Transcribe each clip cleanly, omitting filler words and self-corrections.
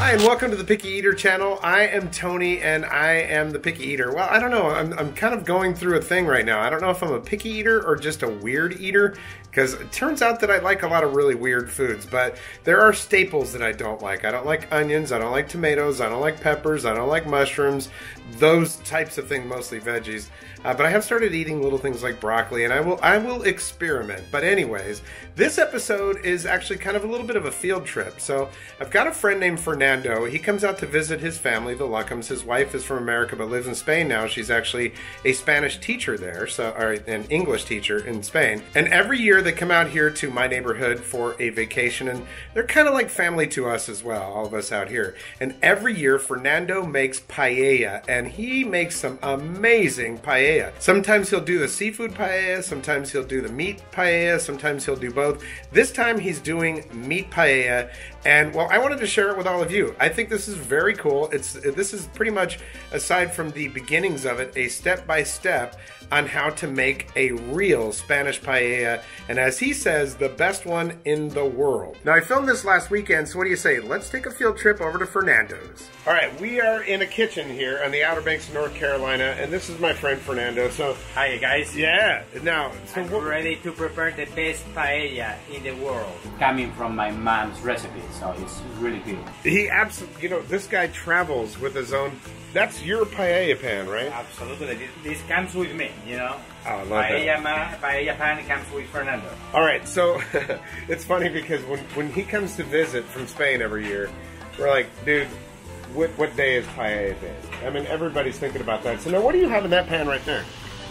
Hi, and welcome to the Picky Eater channel. I am Tony, and I am the Picky Eater. Well, I don't know. I'm kind of going through a thing right now. I don't know if I'm a picky eater or just a weird eater, because it turns out that I like a lot of really weird foods, but there are staples that I don't like. I don't like onions, I don't like tomatoes, I don't like peppers, I don't like mushrooms, those types of things, mostly veggies. But I have started eating little things like broccoli, and I will experiment. But anyways, this episode is actually kind of a little bit of a field trip. So I've got a friend named Fernando. He comes out to visit his family, the Luckhams. His wife is from America but lives in Spain now. She's actually a Spanish teacher there, or an English teacher in Spain. And every year they come out here to my neighborhood for a vacation, and they're kind of like family to us as well, all of us out here. And every year Fernando makes paella, and he makes some amazing paella. Sometimes he'll do the seafood paella, sometimes he'll do the meat paella, sometimes he'll do both. This time he's doing meat paella, and well, I wanted to share it with all of you. I think this is very cool. This is pretty much, aside from the beginnings of it, a step-by-step on how to make a real Spanish paella, and as he says, the best one in the world. Now, I filmed this last weekend, so what do you say? Let's take a field trip over to Fernando's. All right, we are in a kitchen here on the Outer Banks of North Carolina, and this is my friend Fernando. So, hi guys. Yeah. Now, so I'm ready to prepare the best paella in the world, coming from my mom's recipe, so it's really good. He absolutely, you know, this guy travels with his own. That's your paella pan, right? Absolutely. This comes with me, you know. Oh, I love that. Paella pan comes with Fernando. All right, so it's funny because when he comes to visit from Spain every year, we're like, dude, what day is paella day? I mean, everybody's thinking about that. So now, what do you have in that pan right there?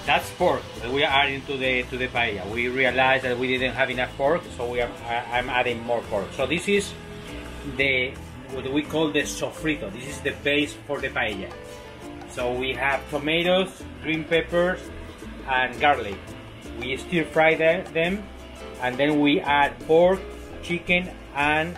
That's pork that we are adding to the paella. We realized that we didn't have enough pork, so I'm adding more pork. So this is what we call the sofrito. This is the base for the paella. So we have tomatoes, green peppers, and garlic. We stir fry them, and then we add pork, chicken, and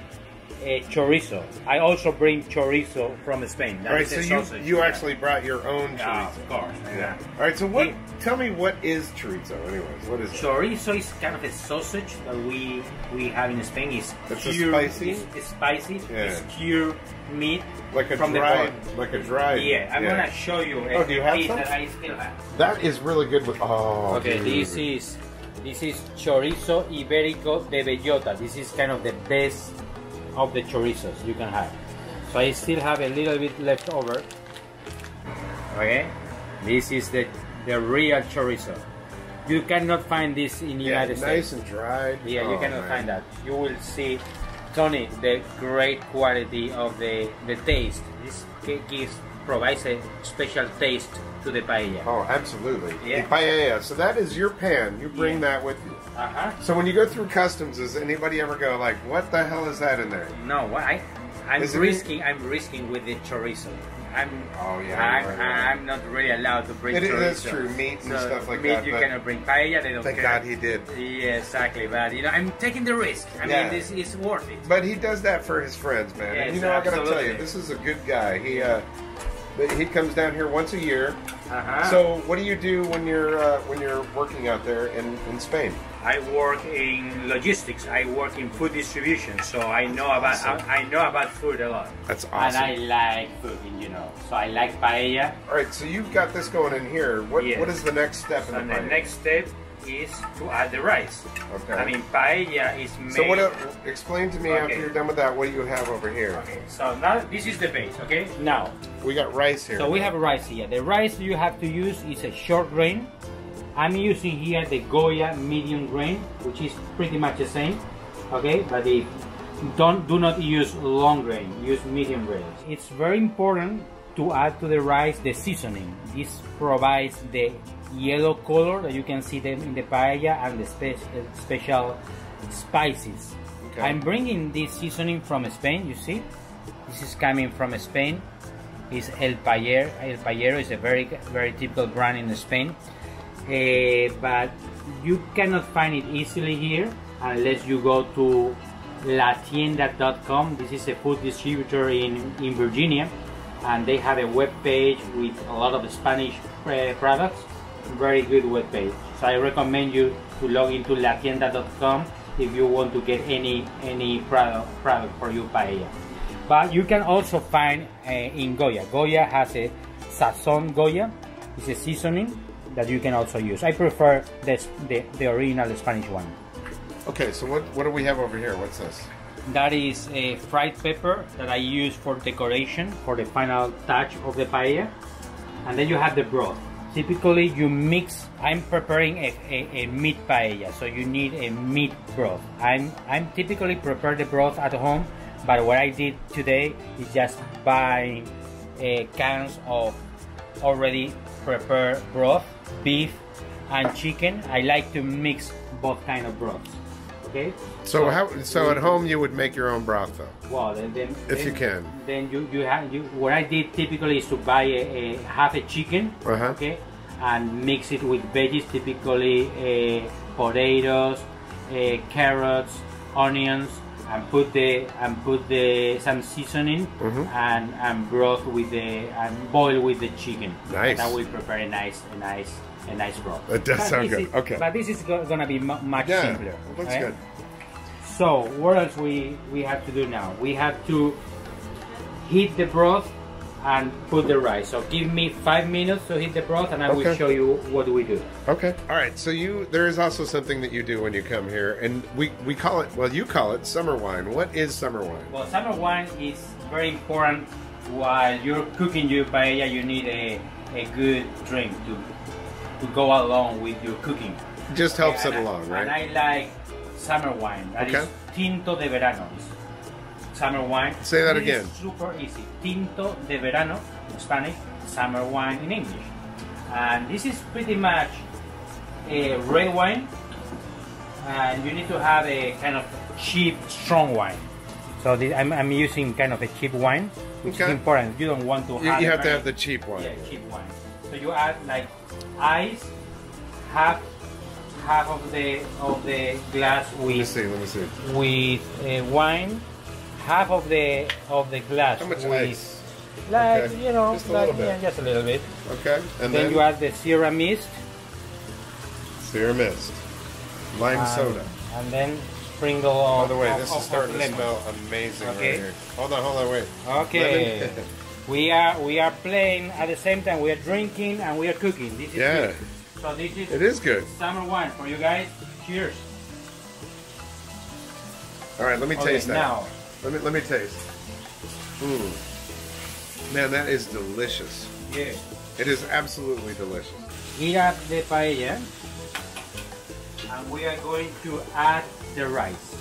chorizo. I also bring chorizo from Spain. All right, so you actually brought your own chorizo. Yeah, of course. Yeah. All right, so tell me, what is chorizo anyways? What is it? Chorizo is kind of a sausage that we have in Spain. It's spicy? It's spicy. Yeah. It's cured meat like a from dried, the pork. like a dried. Yeah, I'm gonna show you do you have piece some? that I still have. That is really good with. Oh, okay, dude. this is chorizo ibérico de bellota. This is kind of the best of the chorizos you can have. So I still have a little bit left over. Okay, this is the real chorizo. You cannot find this in United States. Nice and dried. Yeah, you cannot find that. You will see, Tony, the great quality of the taste. This provides a special taste to the paella. Oh, absolutely. Yeah. The paella. So that is your pan. You bring that with you. So when you go through customs, does anybody ever go like, "What the hell is that in there?" No, I'm risking with the chorizo. I'm not really allowed to bring chorizo. That's true. Meat and stuff like meat, that. You cannot bring paella. They don't thank care. God he did. Yeah, exactly. But you know, I'm taking the risk. I mean, this is worth it. But he does that for his friends, man. Yes, and you know, I gotta absolutely. tell you, this is a good guy. He comes down here once a year. Uh-huh. So what do you do when you're working out there in Spain? I work in logistics. I work in food distribution, so I know about food a lot. That's awesome. And I like cooking, you know. So I like paella. All right, so you've got this going in here. What is the next step in the paella? The next step is to add the rice. Okay. I mean, paella is made. So explain to me after you're done with that, what do you have over here? Okay. So now this is the base. Okay. Now we got rice here. So we have rice here. The rice you have to use is a short grain. I'm using here the Goya medium grain, which is pretty much the same. Okay, but do not use long grain. Use medium grain. It's very important to add to the rice the seasoning. This provides the yellow color that you can see them in the paella and the special spices. Okay. I'm bringing this seasoning from Spain. You see, this is coming from Spain. It's El Payero. El Payero is a very typical brand in Spain. But you cannot find it easily here unless you go to latienda.com. This is a food distributor in Virginia, and they have a web page with a lot of Spanish products. Very good web page. So I recommend you to log into latienda.com if you want to get any product for your paella. But you can also find in Goya. Goya has a Sazon Goya. It's a seasoning that you can also use. I prefer the original Spanish one. Okay, so what do we have over here? What's this? That is a fried pepper that I use for decoration, for the final touch of the paella. And then you have the broth. Typically you mix, I'm preparing a meat paella, so you need a meat broth. I'm typically prepare the broth at home, but what I did today is just buying cans of already prepared broth, beef and chicken. I like to mix both kind of broths. Okay. So at home you would make your own broth though? Well, then if you can. Then what I did typically is to buy half a chicken, okay, and mix it with veggies, typically potatoes, carrots, onions, and put some seasoning and broth with and boil with the chicken. Nice. And that will prepare a nice broth. It does sound good. Okay. But this is gonna be much simpler. Well, that's good. So what else we have to do now? We have to heat the broth and put the rice. So give me 5 minutes to heat the broth, and I will show you what we do. Okay. All right. So there is also something that you do when you come here, and we call it. Well, you call it summer wine. What is summer wine? Well, summer wine is very important. While you're cooking your paella, you need a good drink to go along with your cooking. Just helps it along, right? And I like summer wine. That is Tinto de Verano. Summer wine. Say that again. It's super easy. Tinto de Verano in Spanish, summer wine in English. And this is pretty much a red wine. And you need to have a kind of cheap, strong wine. So I'm using kind of a cheap wine, which is important. You don't want to have. You have to have the cheap wine. Yeah, cheap wine. So you add like ice, half of the glass with. Let me see. With wine, half of the glass. How much with, ice? Like just just a little bit. Okay, and then you add the Sierra Mist. Sierra Mist, lime soda, and then sprinkle on. By the way, this is starting to smell amazing right here. Hold on, wait. Okay. We are playing at the same time. We are drinking and we are cooking. This is good. So it is good. Summer wine for you guys. Cheers. All right, let me taste that. Now, let me taste. Man, that is delicious. Yeah. It is absolutely delicious. Heat up the paella, and we are going to add the rice.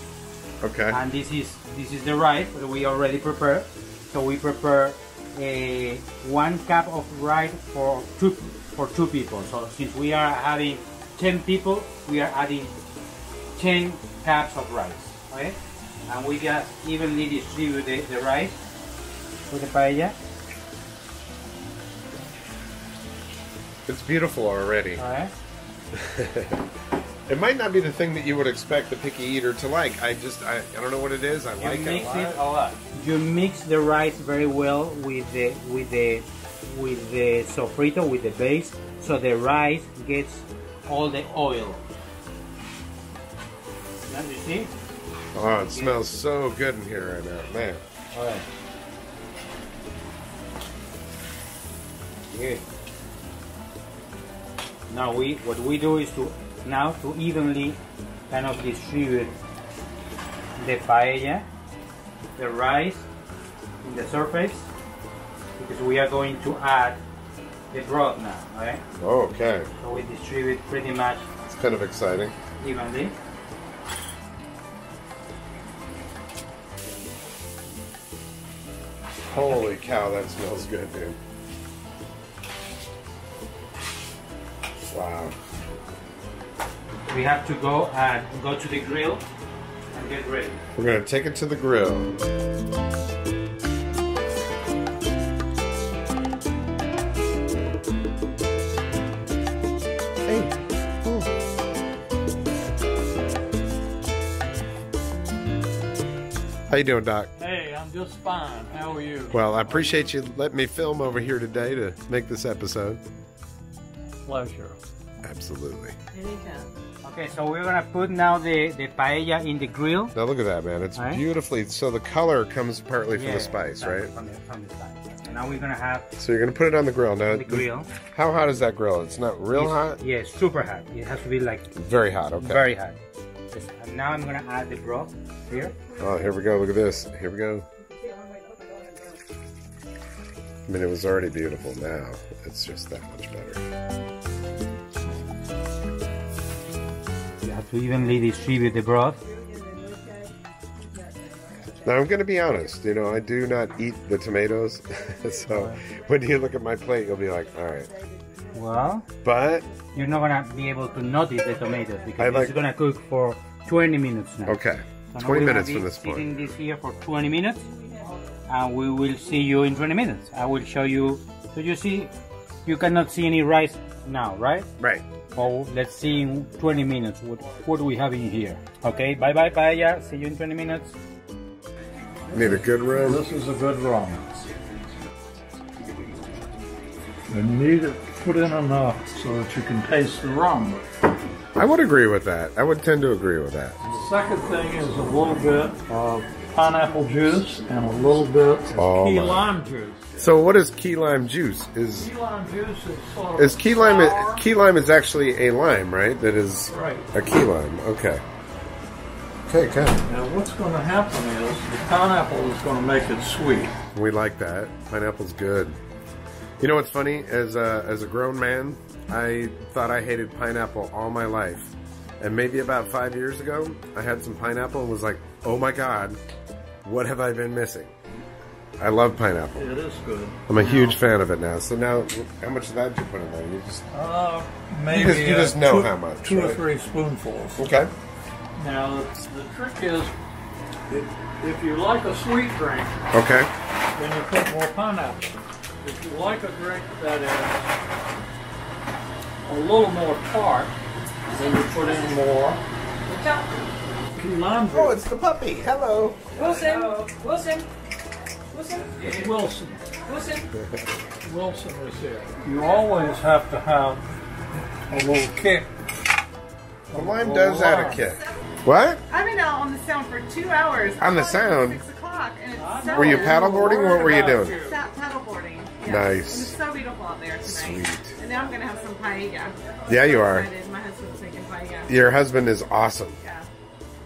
Okay. And this is the rice that we already prepared. So we prepare 1 cup of rice for two people. So since we are having 10 people, we are adding 10 cups of rice. Okay? And we just evenly distribute the rice with the paella. It's beautiful already. Alright. It might not be the thing that you would expect the picky eater to like. I don't know what it is. I like it a lot. You mix it a lot. You mix the rice very well with the sofrito, with the base, so the rice gets all the oil. Now you see? Oh, it smells so good in here right now, man. All right. Good. Now what we do is to evenly kind of distribute the paella, the rice in the surface, because we are going to add the broth now, right? Okay. So we distribute pretty much. It's kind of exciting. Evenly. Holy cow, that smells good, dude. Wow. We have to go to the grill and get ready. We're going to take it to the grill. Hey. Oh. How you doing, Doc? Hey, I'm just fine. How are you? Well, I appreciate you letting me film over here today to make this episode. Pleasure. Absolutely. Anytime. Okay, so we're gonna put now the paella in the grill. Now look at that, man. It's Right. beautifully. So the color comes partly from Yeah, the spice, right? From the spice. And now we're gonna have So you're gonna put it on the grill. Now, the grill. how hot is that grill? It's not real hot. Yeah, super hot. It has to be like Very hot. Okay. very hot. Yes. And now I'm gonna add the broth here. Oh, here we go. Look at this. Here we go. I mean, it was already beautiful. Now it's just that much better. You have to evenly distribute the broth. Now I'm gonna be honest. You know, I do not eat the tomatoes, so when you look at my plate, you'll be like, all right. Well, But you're not gonna be able to notice the tomatoes because I like- it's gonna cook for 20 minutes now. okay, So now 20 we're gonna minutes be from this point. sitting this here for 20 minutes, and we will see you in 20 minutes. I will show you. So you see, you cannot see any rice now, right? Right. Oh, let's see in 20 minutes what do we have in here. Okay, bye bye paella. See you in 20 minutes. Need a good room. This is a good rum. And you need it put in enough so that you can taste the rum. I would agree with that. I would tend to agree with that. The second thing is a little bit of pineapple juice and a little bit of Oh, key my. lime juice. So what is key lime juice? Is Key lime juice is sort of is key lime? sour. Key lime is actually a lime, right? That is Right. a key lime. Okay. Okay, good. Now what's going to happen is the pineapple is going to make it sweet. We like that. Pineapple's good. You know what's funny? As a grown man, I thought I hated pineapple all my life. And maybe about 5 years ago, I had some pineapple and was like, oh my God, what have I been missing? I love pineapple. It is good. I'm a huge fan of it now. So now, how much of that did you put in there? You just... Maybe you just know two, how much, two or right? 3 spoonfuls. Okay. Now the trick is, if you like a sweet drink, Okay. then you put more pineapple. If you like a drink that is a little more tart, then you put in more key lime juice. Oh, it's the puppy. Hello. Wilson, Wilson, Wilson, Wilson. Wilson. Wilson is here. You always have to have a little kick. The lime does add a kick. What? I've been out on the sound for 2 hours. On the I thought it was sound? 6 o'clock, and it's so Were you paddleboarding? What were you doing? paddleboarding. Yeah. Nice. And it's so beautiful out there tonight. Sweet. And now I'm gonna have some paella. Yeah, you are. Excited. My husband's making paella. Your husband is awesome. Yeah.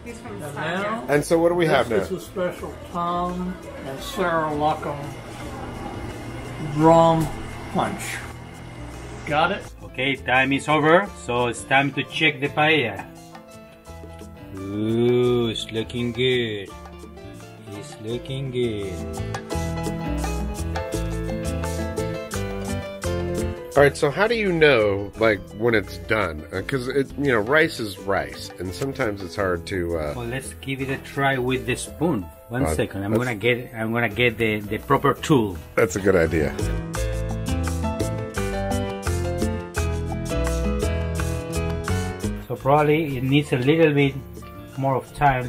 He's from the And side now, here. And so what do we have this now? is a special Tom and Sarah Luckham rum punch. Got it? Okay, time is over, so it's time to check the paella. Ooh, it's looking good. It's looking good. All right, so how do you know, like, when it's done? Because rice is rice, and sometimes it's hard to. Well, let's give it a try with the spoon. One Uh, second, I'm let's- gonna get the proper tool. That's a good idea. So probably it needs a little bit more of time.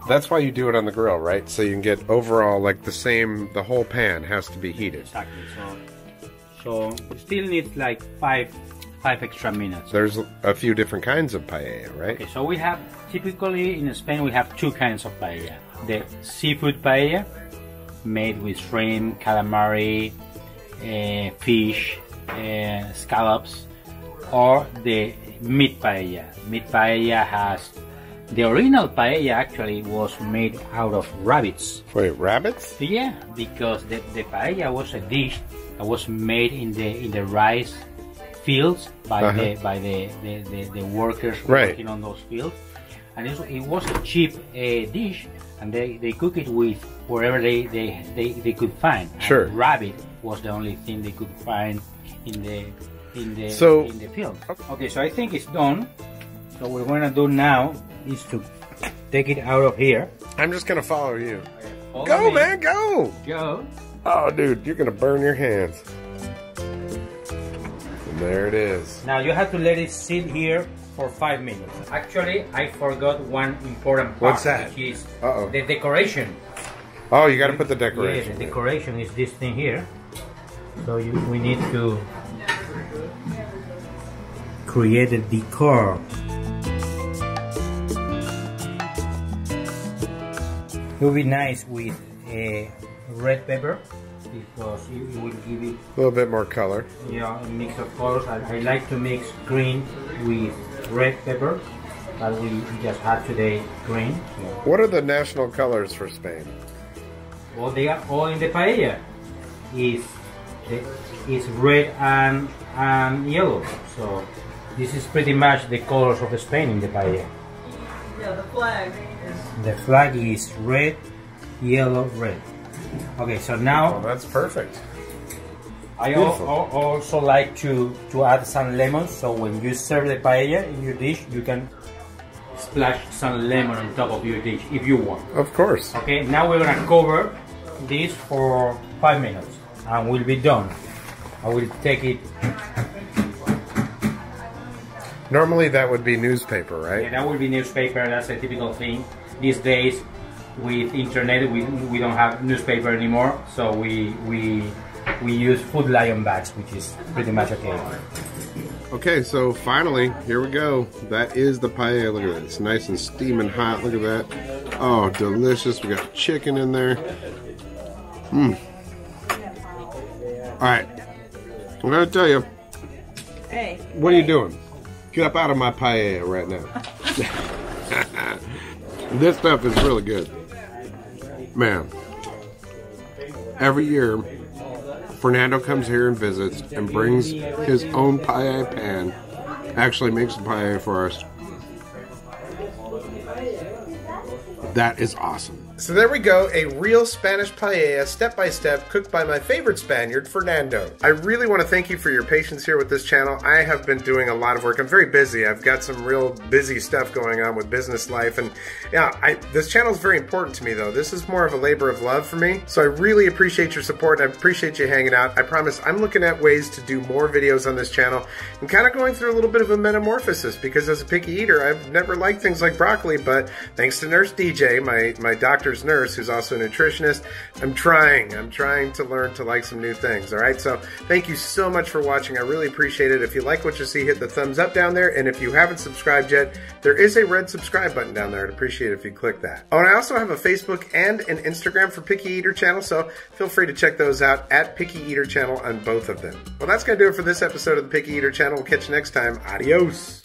That's why you do it on the grill, right? So you can get overall like the whole pan has to be heated. Exactly. So it still needs like five extra minutes. There's a few different kinds of paella, right? Okay, so we have typically in Spain we have 2 kinds of paella: the seafood paella, made with shrimp, calamari, fish, scallops, or the meat paella. Meat paella has the original paella actually was made out of rabbits. Wait, rabbits? Yeah, because the paella was a dish that was made in the rice fields by the workers Right. working on those fields, and it was a cheap dish, and they cook it with wherever they could find. And Sure. rabbit was the only thing they could find in the So- field. Okay, so I think it's done. So what we're gonna do now is to take it out of here. I'm just gonna follow you. Follow Go, me. man, go! Go. Oh, dude, you're gonna burn your hands. And there it is. Now you have to let it sit here for 5 minutes. Actually, I forgot one important part. What's that? Which is Uh-oh. the decoration. Oh, you gotta put the Yeah, decoration. the decoration is this thing here. So we need to create a decor. It will be nice with red pepper because it will give it A little bit more color. a mix of colors. I like to mix green with red pepper, but we just had today green. What are the national colors for Spain? Well, they are all in the paella. Is red and yellow. So this is pretty much the colors of Spain in the paella. Yeah, the flag is. The flag is red, yellow, red. Okay, so now That's perfect. I Beautiful. also like to add some lemon. So when you serve the paella in your dish, you can splash some lemon on top of your dish if you want. Of course. Okay, now we're gonna cover this for 5 minutes and we'll be done. I will take it. Normally that would be newspaper, right? Yeah, that will be newspaper. That's a typical thing these days. With internet, we don't have newspaper anymore, so we use Food Lion bags, which is pretty much okay. Okay, so finally, here we go. That is the paella. Look at that. It's nice and steaming hot. Look at that. Oh, delicious. We got chicken in there. All right. I'm going to tell you. Hey. What are you doing? Get up out of my paella right now. This stuff is really good. Man. Every year, Fernando comes here and visits and brings his own paella pan. Actually makes the paella for us. That is awesome. So there we go, a real Spanish paella, step by step, cooked by my favorite Spaniard, Fernando. I really want to thank you for your patience here with this channel. I have been doing a lot of work. I'm very busy. I've got some real busy stuff going on with business life, and yeah, this channel is very important to me though. This is more of a labor of love for me, so I really appreciate your support. I appreciate you hanging out. I promise I'm looking at ways to do more videos on this channel and kind of going through a little bit of a metamorphosis, because as a picky eater, I've never liked things like broccoli, but thanks to Nurse DJ, my doctor's nurse, who's also a nutritionist, I'm trying to learn to like some new things. All right, so thank you so much for watching. I really appreciate it. If you like what you see, hit the thumbs up down there, and if you haven't subscribed yet, there is a red subscribe button down there. I'd appreciate it if you click that. Oh, and I also have a Facebook and an Instagram for Picky Eater Channel, so feel free to check those out at Picky Eater Channel on both of them. Well, that's gonna do it for this episode of the Picky Eater Channel. We'll catch you next time. Adios.